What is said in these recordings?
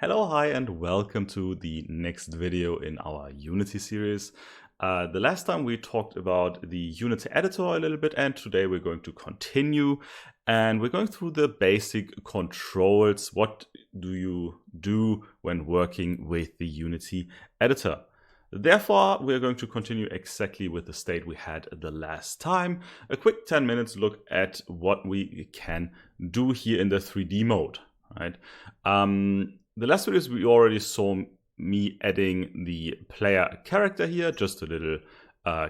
Hello, hi, and welcome to the next video in our Unity series. The last time we talked about the Unity editor a little bit, and today we're going to continue and we're going through the basic controls. What do you do when working with the Unity editor? Therefore, we're going to continue exactly with the state we had the last time. A quick 10 minutes look at what we can do here in the 3D mode. Right? The last videos we already saw me adding the player character here, just a little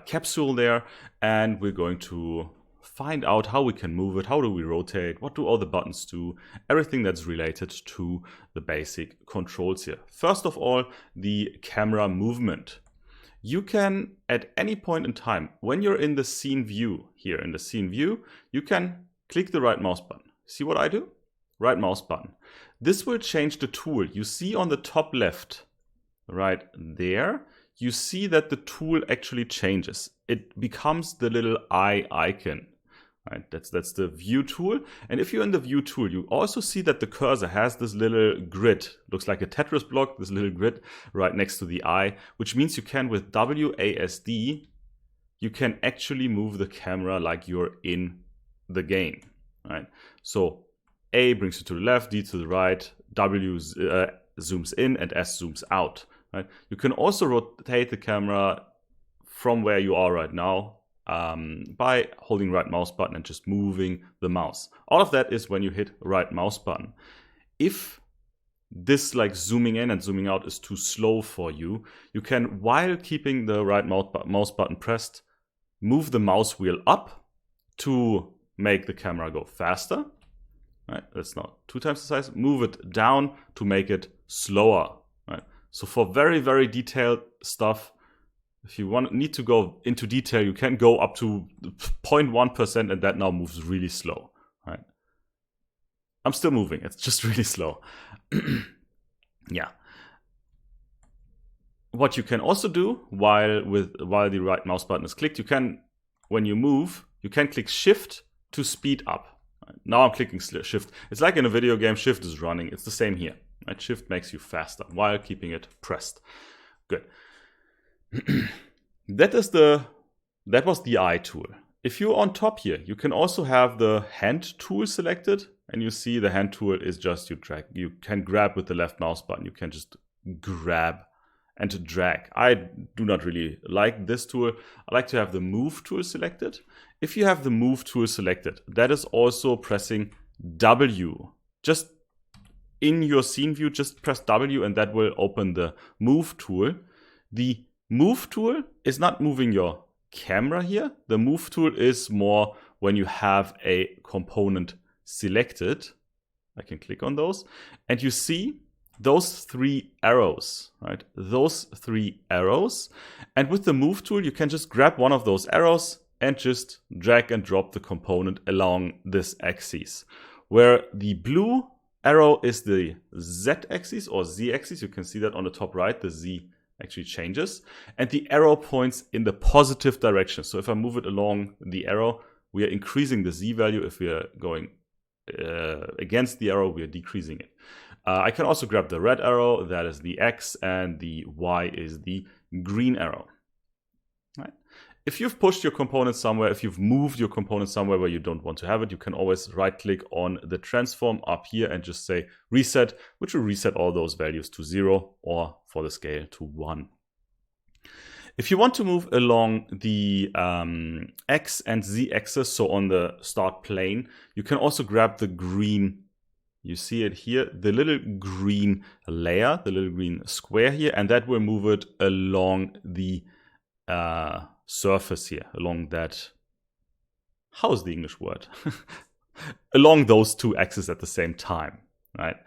capsule there, and we're going to find out how we can move it, how do we rotate, what do all the buttons do, everything that's related to the basic controls here. First of all, the camera movement. You can, at any point in time, when you're in the scene view, here in the scene view, you can click the right mouse button. See what I do? Right mouse button. This will change the tool. You see on the top left, right there, you see that the tool actually changes. It becomes the little eye icon. Right? That's the view tool. And if you're in the view tool, you also see that the cursor has this little grid. Looks like a Tetris block, this little grid right next to the eye, which means you can, with WASD, you can actually move the camera like you're in the game. Right? So A brings you to the left, D to the right, W zooms in, and S zooms out. Right? You can also rotate the camera from where you are right now by holding right mouse button and just moving the mouse. All of that is when you hit right mouse button. If this like zooming in and zooming out is too slow for you, you can, while keeping the right mouse button pressed, move the mouse wheel up to make the camera go faster. Right, that's not 2 times the size. Move it down to make it slower. Right, so for very, very detailed stuff, if you need to go into detail, you can go up to 0.1%, and that now moves really slow. Right, I'm still moving. It's just really slow. Yeah. What you can also do while the right mouse button is clicked, you can, when you move, you can click Shift to speed up. Now I'm clicking Shift. It's like in a video game, Shift is running. It's the same here. Right? Shift makes you faster while keeping it pressed. Good. That was the eye tool. If you're on top here, you can also have the hand tool selected, and you see the hand tool is just you can grab with the left mouse button. You can just grab and drag. I do not really like this tool. I like to have the move tool selected. If you have the move tool selected, that is also pressing W. Just in your scene view, just press W and that will open the move tool. The move tool is not moving your camera here. The move tool is more when you have a component selected. I can click on those and you see those 3 arrows, right? Those 3 arrows. And with the move tool, you can just grab one of those arrows and just drag and drop the component along this axis. Where the blue arrow is the Z axis or Z axis, you can see that on the top right, the Z actually changes. And the arrow points in the positive direction. So if I move it along the arrow, we are increasing the Z value. If we are going against the arrow, we are decreasing it. I can also grab the red arrow, that is the X, and the Y is the green arrow. Right? If you've pushed your component somewhere, if you've moved your component somewhere where you don't want to have it, you can always right-click on the transform up here and just say reset, which will reset all those values to 0 or for the scale to 1. If you want to move along the X and Z axis, so on the start plane, you can also grab the green. You see it here, the little green layer, the little green square here, and that will move it along the surface here, along that, how is the English word? Along those 2 axes at the same time, right?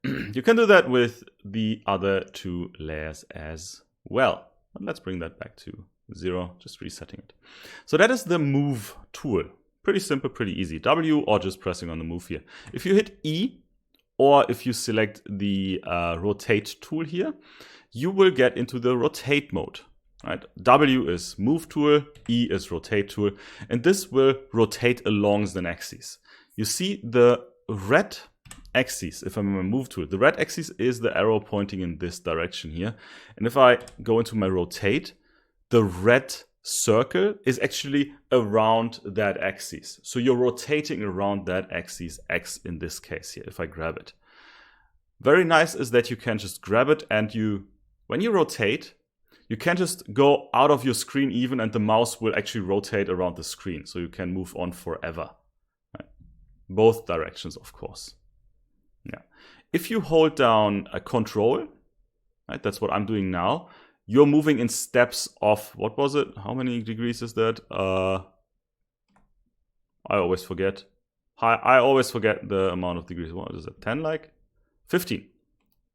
You can do that with the other 2 layers as well. But let's bring that back to 0, just resetting it. So that is the move tool. Pretty simple, pretty easy. W or just pressing on the move here. If you hit E, or if you select the rotate tool here, you will get into the rotate mode. Right? W is move tool, E is rotate tool, and this will rotate along the axis. You see the red axis, if I'm in my move tool, the red axis is the arrow pointing in this direction here. And if I go into my rotate, the red circle is actually around that axis. So you're rotating around that axis, X in this case here, if I grab it. Very nice is that you can just grab it, and when you rotate, you can just go out of your screen even, and the mouse will actually rotate around the screen. So you can move on forever. Right? Both directions, of course. Yeah. If you hold down a control, right, that's what I'm doing now, you're moving in steps of, what was it? How many degrees is that? I always forget. I always forget the amount of degrees. What is it? 10 like? 15.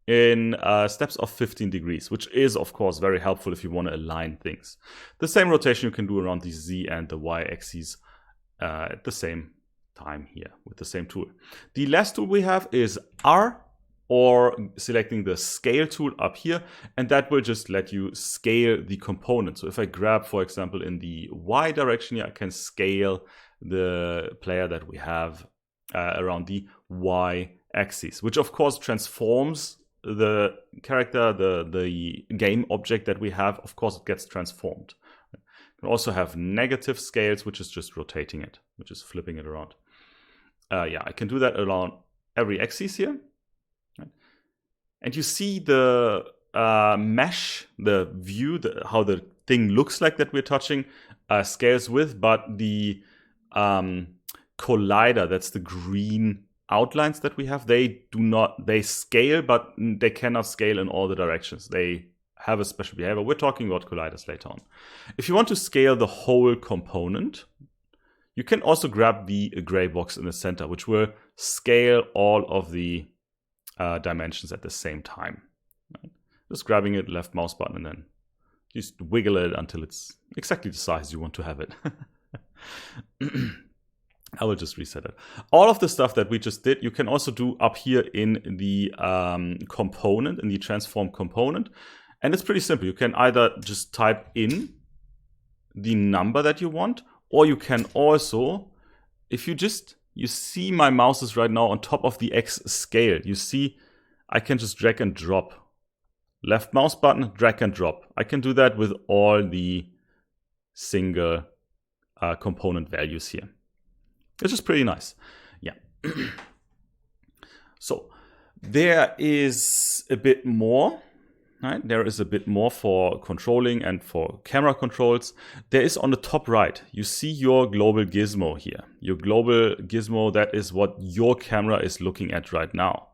In steps of 15 degrees, which is, of course, very helpful if you want to align things. The same rotation you can do around the Z and the Y axes at the same time here with the same tool. The last tool we have is R, or selecting the scale tool up here, and that will just let you scale the component. So if I grab, for example, in the Y direction here, I can scale the player that we have around the Y axis, which of course transforms the character, the game object that we have. Of course, it gets transformed. You can also have negative scales, which is just rotating it, which is flipping it around. Yeah, I can do that around every axis here. And you see the mesh, the view, how the thing looks like that we're touching, scales with, but the collider, that's the green outlines that we have, they scale, but they cannot scale in all the directions. They have a special behavior. We're talking about colliders later on. If you want to scale the whole component, you can also grab the gray box in the center, which will scale all of the dimensions at the same time. Right? Just grabbing it, left mouse button, and then just wiggle it until it's exactly the size you want to have it. I will just reset it. All of the stuff that we just did, you can also do up here in the component, in the transform component. And it's pretty simple. You can either just type in the number that you want, or you can also, if you see my mouse is right now on top of the X scale. You see, I can just drag and drop. Left mouse button, drag and drop. I can do that with all the single component values here. Which is pretty nice. Yeah. So there is a bit more. Right? There is a bit more for controlling and for camera controls. There is on the top right, you see your global gizmo here. Your global gizmo, that is what your camera is looking at right now.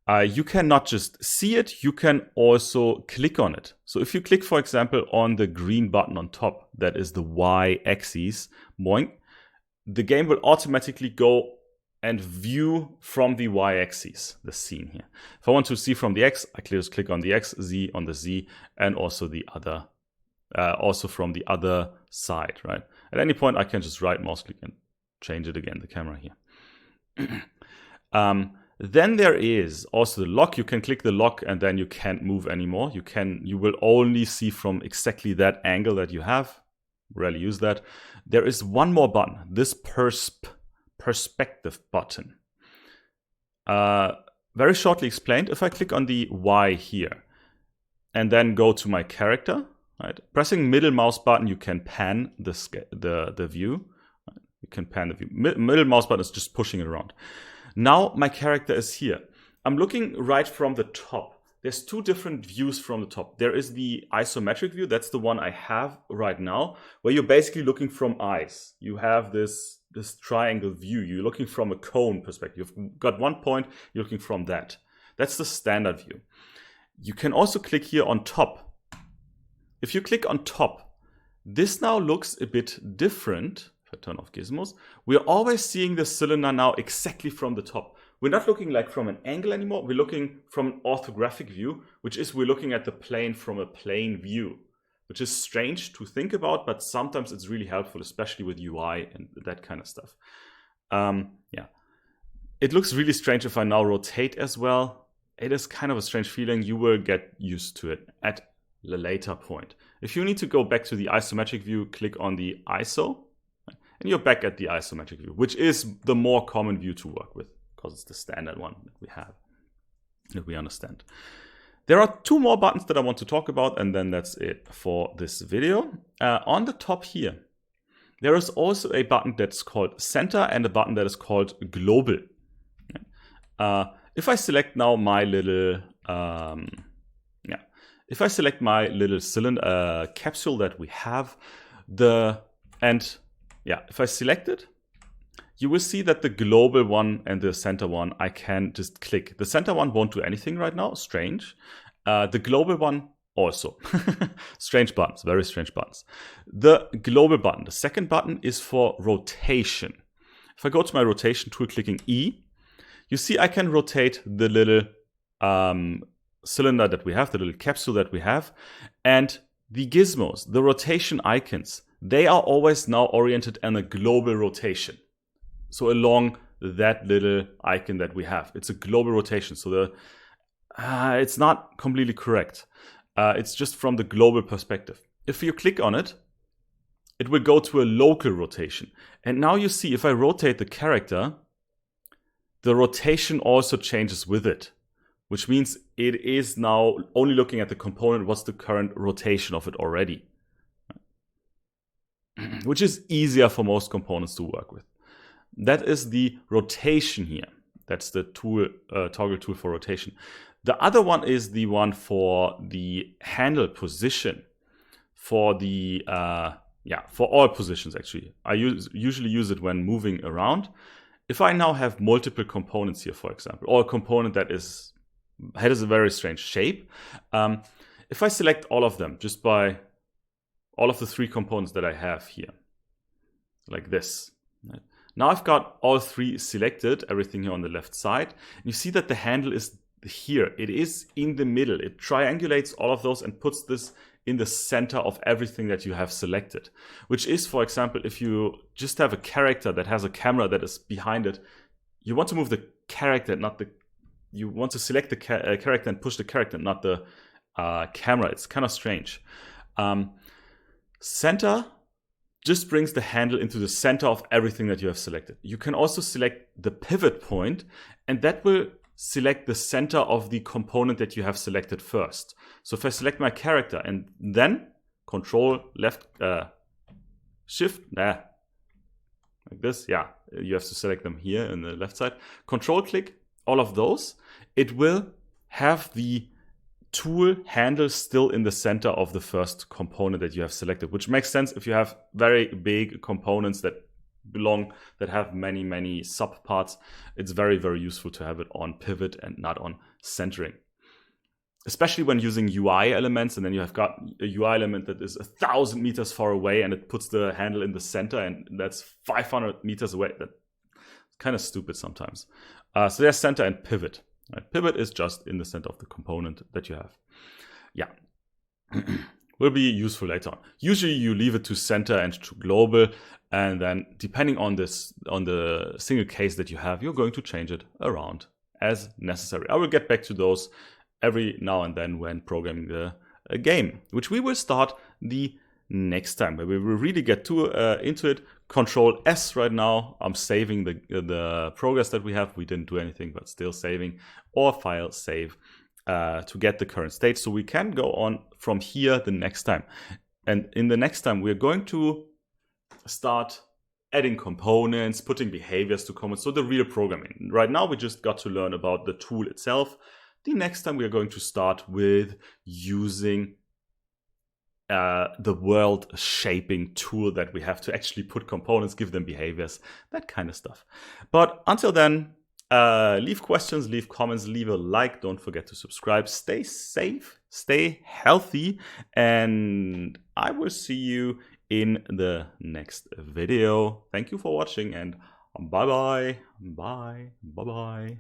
You can not just see it, you can also click on it. So if you click, for example, on the green button on top, that is the Y axis, boing, the game will automatically go and view from the Y axis, the scene here. If I want to see from the X, I just click on the X, Z on the Z, and also the other, also from the other side, right? At any point, I can just right mouse click and change it again, the camera here. Then there is also the lock. You can click the lock and then you can't move anymore. You will only see from exactly that angle that you have. Rarely use that. There is one more button, this perspective button. Very shortly explained, if I click on the Y here and then go to my character, right? Pressing middle mouse button, you can pan the view. You can pan the view. Middle mouse button is just pushing it around. Now my character is here. I'm looking right from the top. There's two different views from the top. There is the isometric view. That's the one I have right now, where you're basically looking from eyes. You have this triangle view. You're looking from a cone perspective. You've got one point, you're looking from that. That's the standard view. You can also click here on top. If you click on top, this now looks a bit different. If I turn off gizmos, we're always seeing the cylinder now exactly from the top. We're not looking like from an angle anymore. We're looking from an orthographic view, which is we're looking at the plane from a plane view, which is strange to think about, but sometimes it's really helpful, especially with UI and that kind of stuff. Yeah, it looks really strange if I now rotate as well. It is kind of a strange feeling. You will get used to it at a later point. If you need to go back to the isometric view, click on the ISO, and you're back at the isometric view, which is the more common view to work with. because it's the standard one that we have, that we understand. There are two more buttons that I want to talk about, and then that's it for this video. On the top here, there is also a button that's called Center and a button that is called Global. If I select now my little, if I select my little cylinder capsule that we have, if I select it, you will see that the global one and the center one, I can just click. The center one won't do anything right now, strange. The global one also. Strange buttons, very strange buttons. The global button, the second button, is for rotation. If I go to my rotation tool, clicking E, you see I can rotate the little cylinder that we have, the little capsule that we have, and the gizmos, the rotation icons, they are always now oriented in a global rotation. So along that little icon that we have, it's a global rotation. So it's not completely correct. It's just from the global perspective. If you click on it, it will go to a local rotation. And now you see if I rotate the character, the rotation also changes with it, which means it is now only looking at the component, what's the current rotation of it already, which is easier for most components to work with. That is the rotation here. That's the tool, toggle tool for rotation. The other one is the one for the handle position, for the for all positions actually. I usually use it when moving around. If I now have multiple components here, for example, or a component that has a very strange shape, if I select all of them just by all of the three components that I have here, like this. Right? Now I've got all three selected, everything here on the left side. You see that the handle is here. It is in the middle. It triangulates all of those and puts this in the center of everything that you have selected. Which is, for example, if you just have a character that has a camera that is behind it, you want to move the character, not the... You want to select the character and push the character, not the camera. It's kind of strange. Center just brings the handle into the center of everything that you have selected. You can also select the pivot point, and that will select the center of the component that you have selected first. So if I select my character and then Control left Shift, like this, you have to select them here on the left side. Control click all of those. It will have the tool handle still in the center of the first component that you have selected, which makes sense if you have very big components that have many subparts. It's very, very useful to have it on pivot and not on centering, especially when using UI elements, and then you have got a UI element that is 1,000 meters far away and it puts the handle in the center, and that's 500 meters away. That's kind of stupid sometimes. So there's center and pivot. Right? Pivot is just in the center of the component that you have. Will be useful later on. Usually you leave it to center and to global, and then depending on the single case that you have, you're going to change it around as necessary. I will get back to those every now and then when programming the game, which we will start the next time, where we will really get into it. Control S right now. I'm saving the progress that we have. We didn't do anything, but still saving, or file save to get the current state, so we can go on from here the next time. And in the next time, we're going to start adding components, putting behaviors to components, so the real programming. Right now, we just got to learn about the tool itself. The next time, we are going to start with using the world shaping tool that we have to actually put components, give them behaviors, that kind of stuff. But until then, leave questions, leave comments, leave a like. Don't forget to subscribe. Stay safe, stay healthy, and I will see you in the next video. Thank you for watching, and bye-bye. Bye. Bye-bye.